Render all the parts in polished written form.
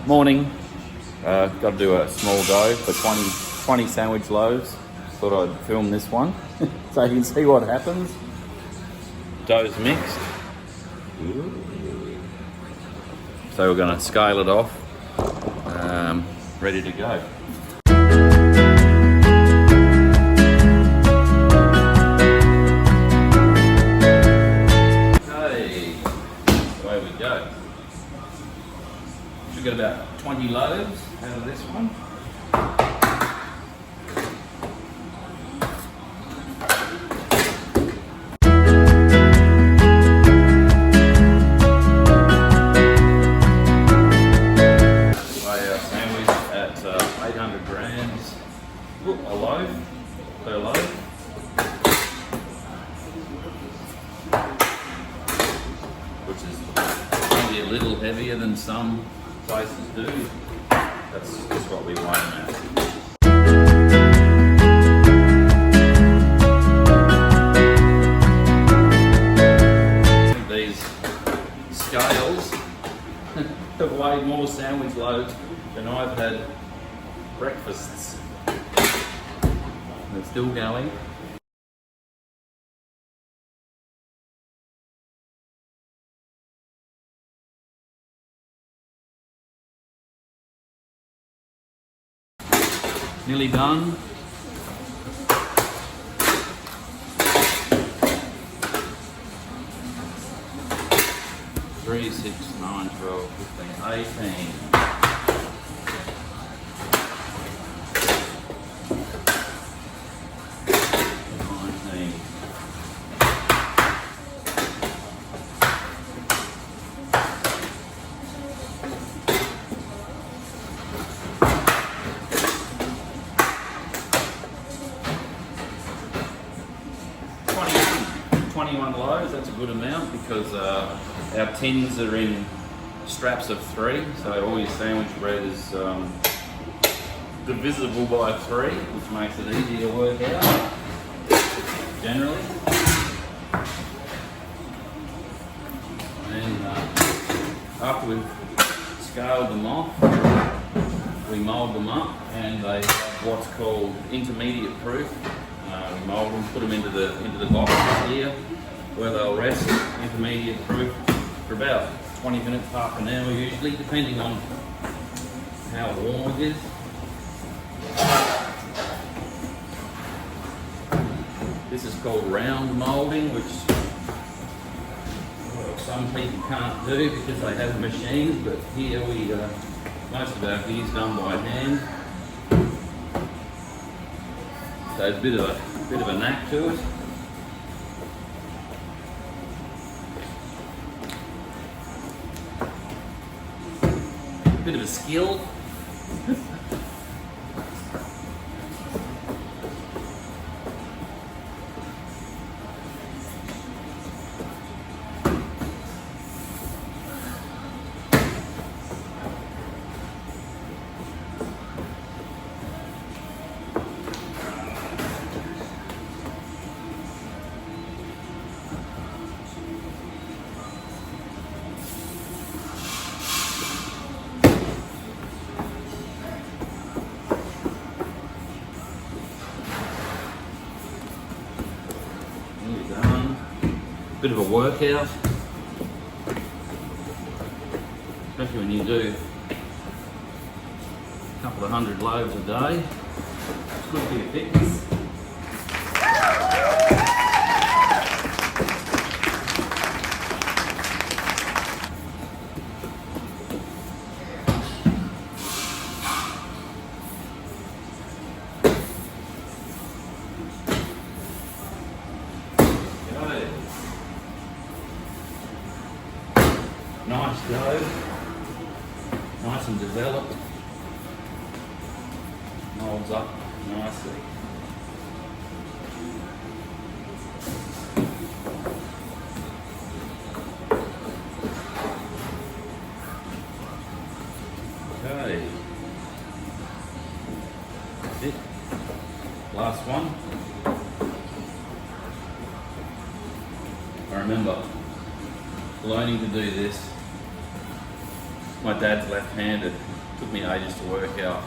Morning. Got to do a small dough for 20 sandwich loaves. Thought I'd film this one so you can see what happens. Dough's mixed. So we're going to scale it off. Ready to go. Okay, away we go. Should get about 20 loaves out of this one. Weigh our sandwich at 800 grams a loaf, per loaf. Which is maybe a little heavier than some places do. That's just what we weigh them at. These scales have weighed more sandwich loads than I've had breakfasts. They're still going. Nearly done. 3, 6, 9, 12, 15, 18. 19. Loaves, that's a good amount because our tins are in straps of 3, so all your sandwich bread is divisible by 3, which makes it easy to work out, generally. And after we've scaled them off, we mould them up, and they have what's called intermediate proof. We mould them, put them into the boxes here, where they'll rest intermediate proof for about 20 minutes, half an hour usually, depending on how warm it is. This is called round moulding, which some people can't do because they have machines, but here most of our gear's done by hand. So it's a bit of a knack to it. Bit of a skill. Bit of a workout, especially when you do a couple of 100 loaves a day. It's good for your fitness. Nice dough, nice and developed, molds up nicely. Okay, that's it. Last one. I remember learning to do this. My dad's left-handed, took me ages to work out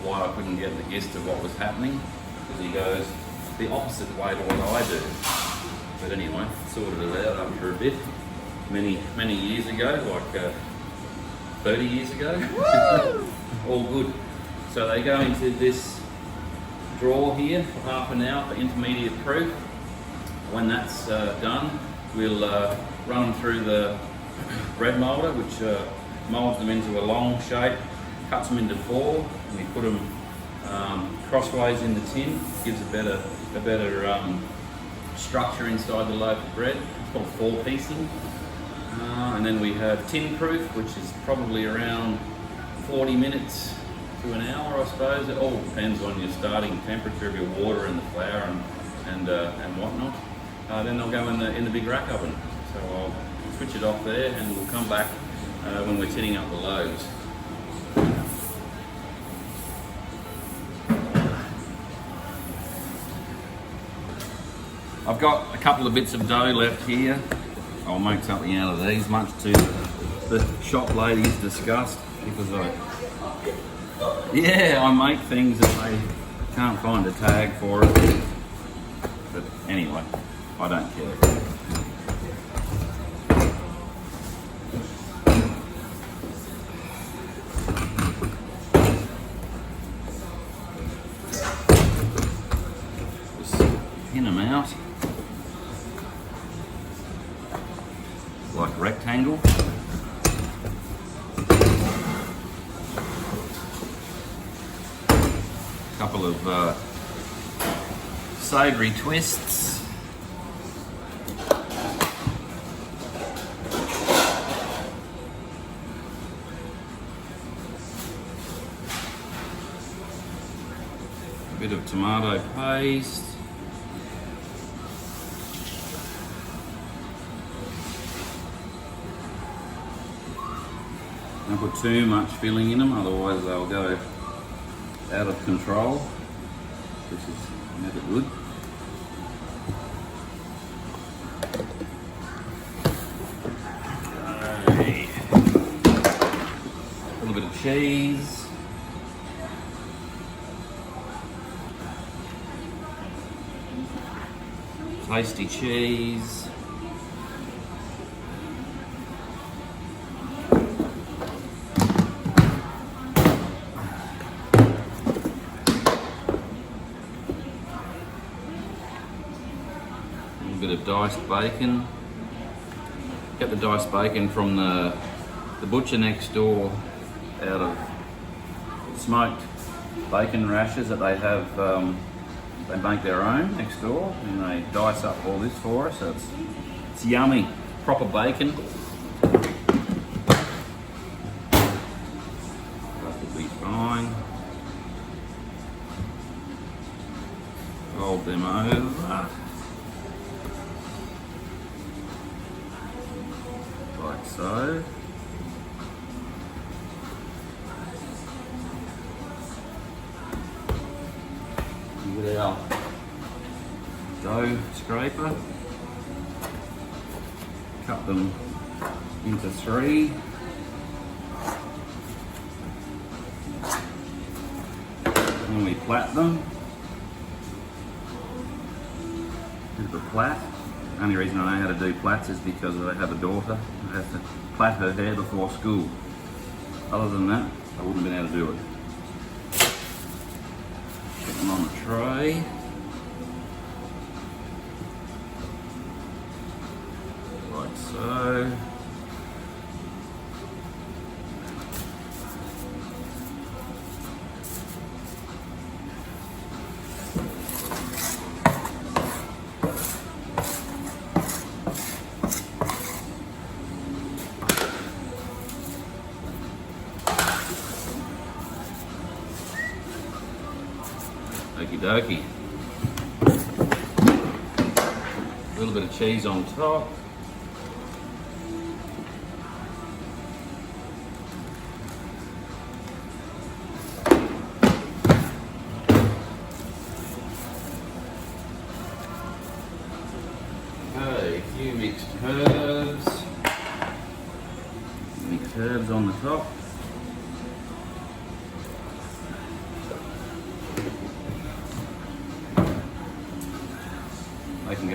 why I couldn't get the gist of what was happening, because he goes the opposite way to what I do. But anyway, sorted it out after a bit, many years ago, like 30 years ago. All good. So they go into this drawer here for half an hour for intermediate proof. When that's done, we'll run them through the bread molder, which molds them into a long shape, cuts them into four, and we put them crossways in the tin. Gives a better structure inside the loaf of bread. It's called four piecing. And then we have tin proof, which is probably around 40 minutes to an hour, I suppose. It all depends on your starting temperature of your water and the flour and whatnot. Then they'll go in the big rack oven. So I'll switch it off there, and we'll come back when we're tinning up the loaves. I've got a couple of bits of dough left here. I'll make something out of these, much to the shop lady's disgust, because I make things and they can't find a tag for it. But anyway, I don't care. Just pin them out like a rectangle. Couple of savoury twists. A bit of tomato paste. Don't put too much filling in them, otherwise they'll go out of control. This is never good. Okay. A little bit of cheese. Tasty cheese. Bit of diced bacon. Get the diced bacon from the butcher next door out of smoked bacon rashers that they have. They make their own next door, and they dice up all this for us. So it's yummy, proper bacon. That will be fine. Fold them over. Like so. Get our dough scraper, cut them into three. And we plait them. Bit of a plait. The only reason I know how to do plaits is because I have a daughter. I have to plait her hair before school. Other than that, I wouldn't have been able to do it. Put them on a tray. Like so. Okie dokie. A little bit of cheese on top. Okay, a few mixed herbs. Mixed herbs on the top.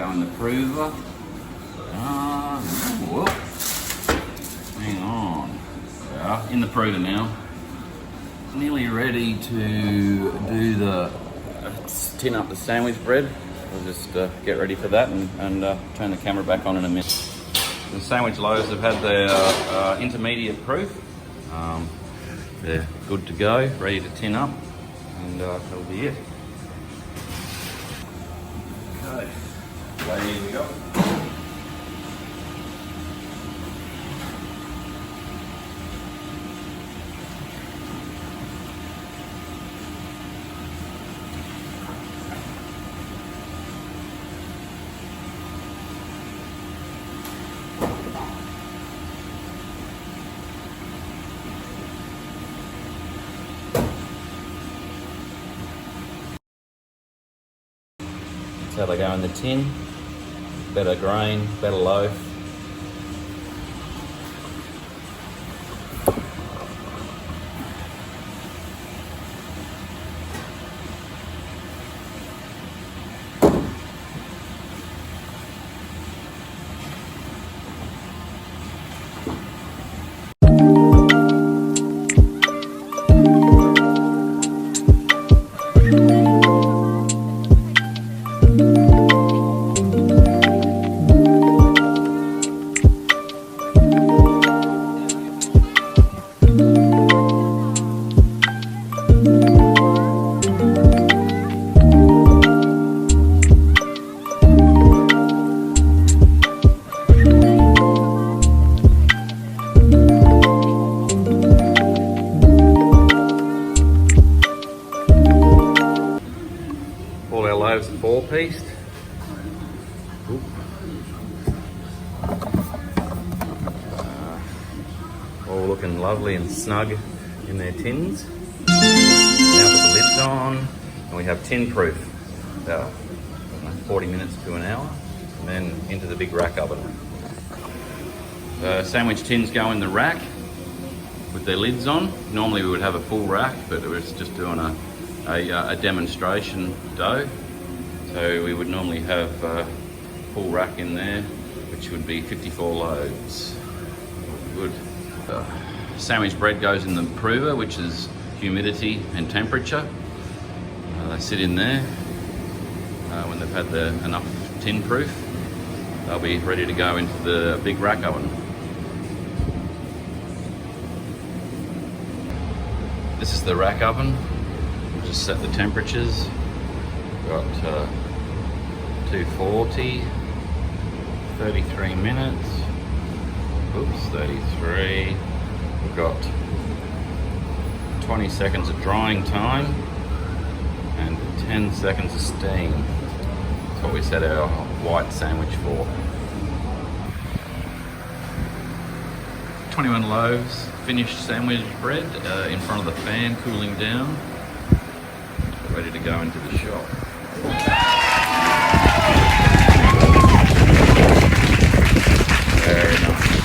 go in the prover. Whoa. Hang on. Yeah, in the prover now. Nearly ready to do the tin up the sandwich bread. We'll just get ready for that and turn the camera back on in a minute. The sandwich loaves have had their intermediate proof. They're good to go, ready to tin up, and that'll be it. Okay, away we go. That's how they go in the tin. Better grain, better loaf. All our loaves are four-pieced. All looking lovely and snug in their tins. Now put the lids on, and we have tin proof, about 40 minutes to an hour, and then into the big rack oven. Sandwich tins go in the rack with their lids on. Normally we would have a full rack, but it was just doing a demonstration dough. So we would normally have a full rack in there, which would be 54 loaves. Good. Sandwich bread goes in the prover, which is humidity and temperature. They sit in there. When they've had enough tin proof, they'll be ready to go into the big rack oven. This is the rack oven. We'll just set the temperatures. Got 240, 33 minutes. Oops, 33. We've got 20 seconds of drying time and 10 seconds of steam. That's what we set our white sandwich for. 21 loaves, finished sandwich bread in front of the fan, cooling down. Ready to go into the shop. Very nice.